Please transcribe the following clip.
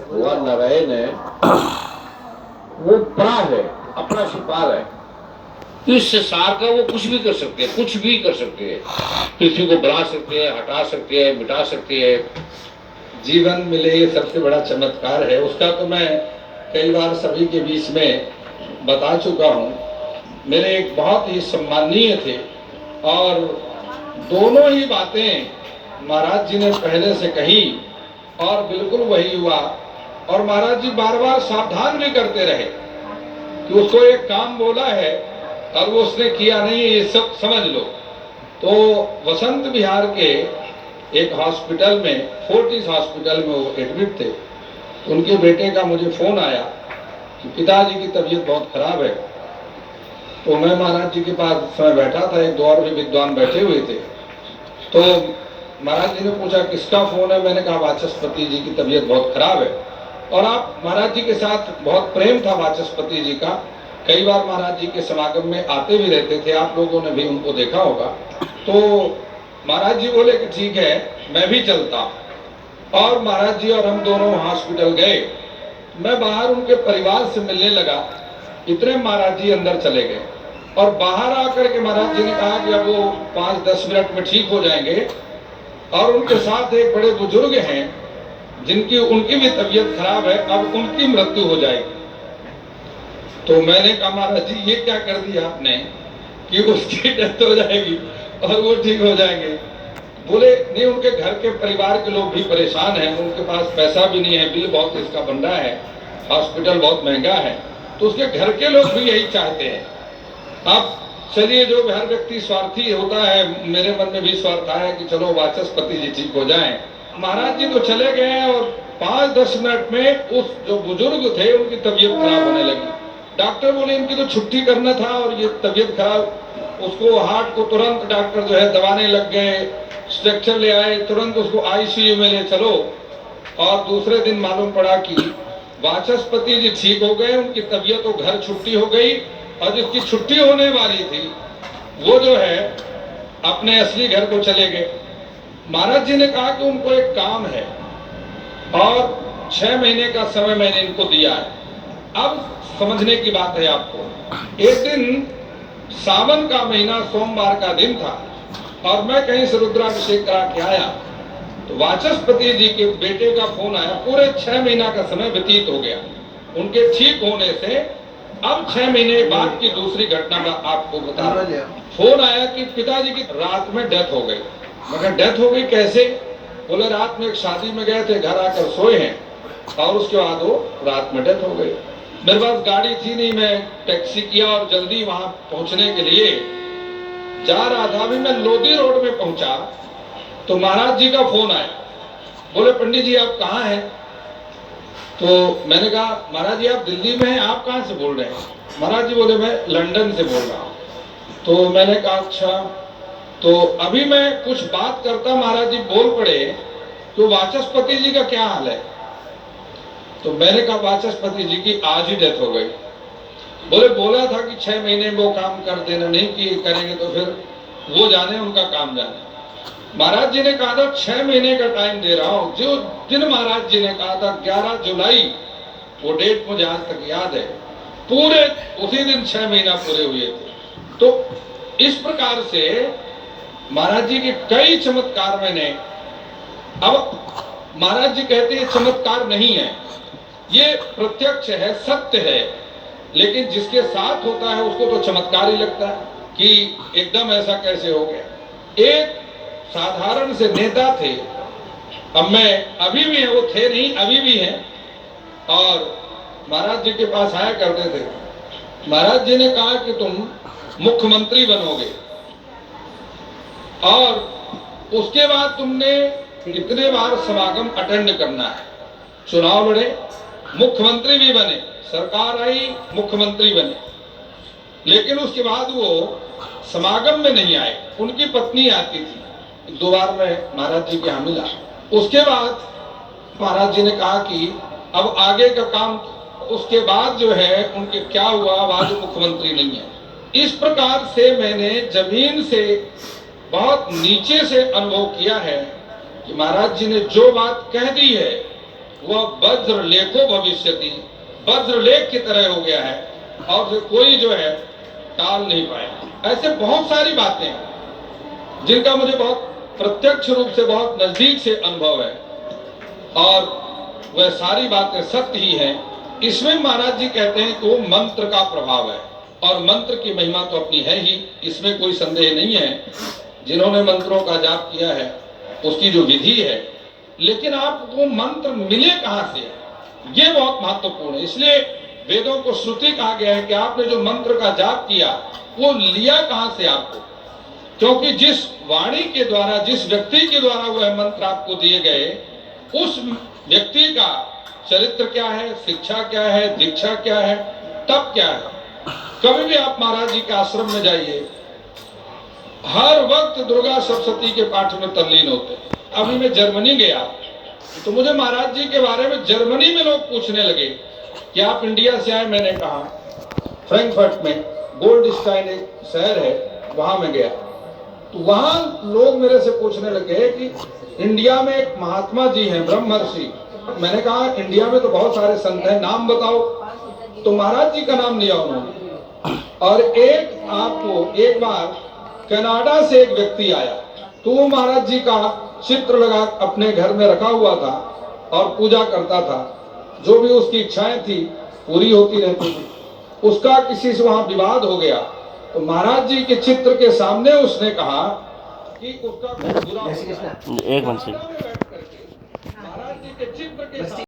भगवान नारायण है वो बड़ा है, अपना शिकार है। इस संसार का वो कुछ भी कर सकते हैं, कुछ भी कर सकते हैं। पृथ्वी को बढ़ा सकते हैं, हटा सकते हैं, मिटा सकते हैं। जीवन मिले ये सबसे बड़ा चमत्कार है। उसका तो मैं कई बार सभी के बीच में बता चुका हूँ। मेरे एक बहुत ही सम्माननीय थे और दोनों ही बातें महाराज जी ने पहले से कही और बिल्कुल वही हुआ। और महाराज जी बार बार सावधान भी करते रहे कि उसको एक काम बोला है और वो उसने किया नहीं है, ये सब समझ लो। तो वसंत विहार के एक हॉस्पिटल में, फोर्टिस हॉस्पिटल में वो एडमिट थे। उनके बेटे का मुझे फोन आया कि पिताजी की तबीयत बहुत खराब है। तो मैं महाराज जी के पास समय बैठा था, एक दो और भी विद्वान बैठे हुए थे। तो महाराज जी ने पूछा किसका फोन है। मैंने कहा वाचस्पति जी की तबीयत बहुत खराब है। और आप महाराज जी के साथ बहुत प्रेम था वाचस्पति जी का, कई बार महाराज जी के समागम में आते भी रहते थे, आप लोगों ने भी उनको देखा होगा। तो महाराज जी बोले कि ठीक है मैं भी चलता। और महाराज जी और हम दोनों हॉस्पिटल गए। मैं बाहर उनके परिवार से मिलने लगा, इतने महाराज जी अंदर चले गए। और बाहर आकर के महाराज जी ने कहा कि अब वो 5-10 मिनट में ठीक हो जाएंगे। और उनके साथ एक बड़े बुजुर्ग हैं जिनकी उनकी भी तबीयत खराब है, अब उनकी मृत्यु हो जाएगी। तो मैंने कहा महाराज जी ये क्या कर दिया आपने कि उसकी डेथ हो जाएगी और वो ठीक हो जाएंगे। बोले नहीं, उनके घर के परिवार के लोग भी परेशान हैं, उनके पास पैसा भी नहीं है, बिल बहुत इसका बन रहा है, हॉस्पिटल बहुत महंगा है, तो उसके घर के लोग भी यही चाहते हैं। अब चलिए, जो हर व्यक्ति स्वार्थी होता है, मेरे मन में भी स्वार्थ है कि चलो वाचस्पति जी ठीक हो जाएं। महाराज जी तो चले गए और 5-10 मिनट में उस जो बुजुर्ग थे उनकी तबीयत खराब होने लगी। डॉक्टर बोले इनकी तो छुट्टी करना था और ये तबीयत खराब। उसको हार्ट को तुरंत डॉक्टर जो है दबाने लग गए, स्ट्रक्चर ले आए, तुरंत उसको आईसीयू में ले चलो। और दूसरे दिन मालूम पड़ा कि वाचस्पति जी ठीक हो गए, उनकी तबीयत तो घर छुट्टी हो गई। और जिसकी छुट्टी होने वाली थी वो जो है अपने असली घर को चले गए। महाराज जी ने कहा कि उनको एक काम है और 6 महीने का समय मैंने इनको दिया है। अब समझने की बात है आपको। एक दिन सावन का महीना सोमवार का दिन था और मैं कहीं से रुद्राभिषेक करा के आया तो वाचस्पति जी के बेटे का फोन आया। पूरे 6 महीना का समय व्यतीत हो गया उनके ठीक होने से। अब 6 महीने बाद की दूसरी घटना मैं आपको बता रहा हूं। फोन आया कि पिताजी की रात में डेथ हो गई। मगर डेथ हो गई कैसे? बोले रात में एक शादी में गए थे, घर आकर सोए हैं और उसके बाद वो रात में डेथ हो गई। मेरे पास गाड़ी थी नहीं, मैं टैक्सी किया और जल्दी वहां पहुंचने के लिए जा रहा था। अभी मैं लोधी रोड में पहुंचा तो महाराज जी का फोन आया। बोले पंडित जी आप कहाँ हैं? तो मैंने कहा महाराज जी आप दिल्ली में हैं, आप कहाँ से बोल रहे हैं? महाराज जी बोले मैं लंदन से बोल रहा हूँ। तो मैंने कहा अच्छा। तो अभी मैं कुछ बात करता महाराज जी बोल पड़े तो वाचस्पति जी का क्या हाल है? तो मैंने कहा वाचस्पति जी की आज ही डेथ हो गई। बोले बोला था कि 6 महीने में वो काम कर देना, नहीं कि करेंगे तो फिर वो जाने, उनका काम जाने। महाराज जी ने कहा था 6 महीने का टाइम दे रहा हूं। जो दिन महाराज जी ने कहा था 11 जुलाई, वो डेट मुझे आज तक याद है। पूरे उसी दिन 6 महीना पूरे हुए थे। तो इस प्रकार से महाराज जी के कई चमत्कार मैंने। अब महाराज जी कहते हैं चमत्कार नहीं है, ये प्रत्यक्ष है, सत्य है। लेकिन जिसके साथ होता है उसको तो चमत्कार ही लगता है कि एकदम ऐसा कैसे हो गया। एक साधारण से नेता थे, अब मैं अभी भी है, वो थे नहीं अभी भी हैं, और महाराज जी के पास आया करते थे। महाराज जी ने कहा कि तुम मुख्यमंत्री बनोगे और उसके बाद तुमने कितने बार समागम अटेंड करना है। चुनाव लड़े, मुख्यमंत्री भी बने, सरकार आई, मुख्यमंत्री बने, लेकिन उसके बाद वो समागम में नहीं आए। उनकी पत्नी आती थी। 2 बार मैं महाराज जी के यहाँ मिला। उसके बाद महाराज जी ने कहा कि अब आगे का काम, उसके बाद जो है उनके क्या हुआ, आज मुख्यमंत्री नहीं है। इस प्रकार से मैंने जमीन से बहुत नीचे से अनुभव किया है कि महाराज जी ने जो बात कह दी है वह वज्र लेखो भविष्यति, वज्र लेख की तरह हो गया है और कोई जो है टाल नहीं पाया। ऐसे बहुत सारी बातें हैं जिनका मुझे बहुत प्रत्यक्ष रूप से बहुत नजदीक से अनुभव है और वह सारी बातें सत्य ही हैं। इसमें महाराज जी कहते हैं कि वो मंत्र का प्रभाव है और मंत्र की महिमा तो अपनी है ही, इसमें कोई संदेह नहीं है। जिन्होंने मंत्रों का जाप किया है उसकी जो विधि है, लेकिन आपको मंत्र मिले कहां से, ये बहुत महत्वपूर्ण है। इसलिए वेदों को श्रुति कहा गया है कि आपने जो मंत्र का जाप किया वो लिया कहां से आपको, क्योंकि जिस वाणी के द्वारा, जिस व्यक्ति के द्वारा वह मंत्र आपको दिए गए, उस व्यक्ति का चरित्र क्या है, शिक्षा क्या है, दीक्षा क्या है, तब क्या है। कभी भी आप महाराज जी के आश्रम में जाइए, हर वक्त दुर्गा सप्तशती के पाठ में तल्लीन होते। अभी मैं जर्मनी गया तो मुझे महाराज जी के बारे में जर्मनी में लोग पूछने लगे कि आप इंडिया से आए। मैंने कहा फ्रैंकफर्ट में गोल्डस्टाइन एक शहर है, वहां में गया तो वहां लोग मेरे से पूछने लगे कि इंडिया में एक महात्मा जी हैं ब्रह्मर्षि। मैंने कहा इंडिया में तो बहुत सारे संत हैं, नाम बताओ। तो महाराज जी का नाम लिया उन्होंने। और एक बार कनाडा से एक व्यक्ति आया तो वो महाराज जी का चित्र लगा अपने घर में रखा हुआ था और पूजा करता था। जो भी उसकी इच्छाएं थी पूरी होती रहती थी। उसका किसी से वहां विवाद हो गया तो महाराज जी के चित्र के सामने उसने कहा कि उसका कुछ बुरा हो गया। एक मिनट महाराज जी के चित्र के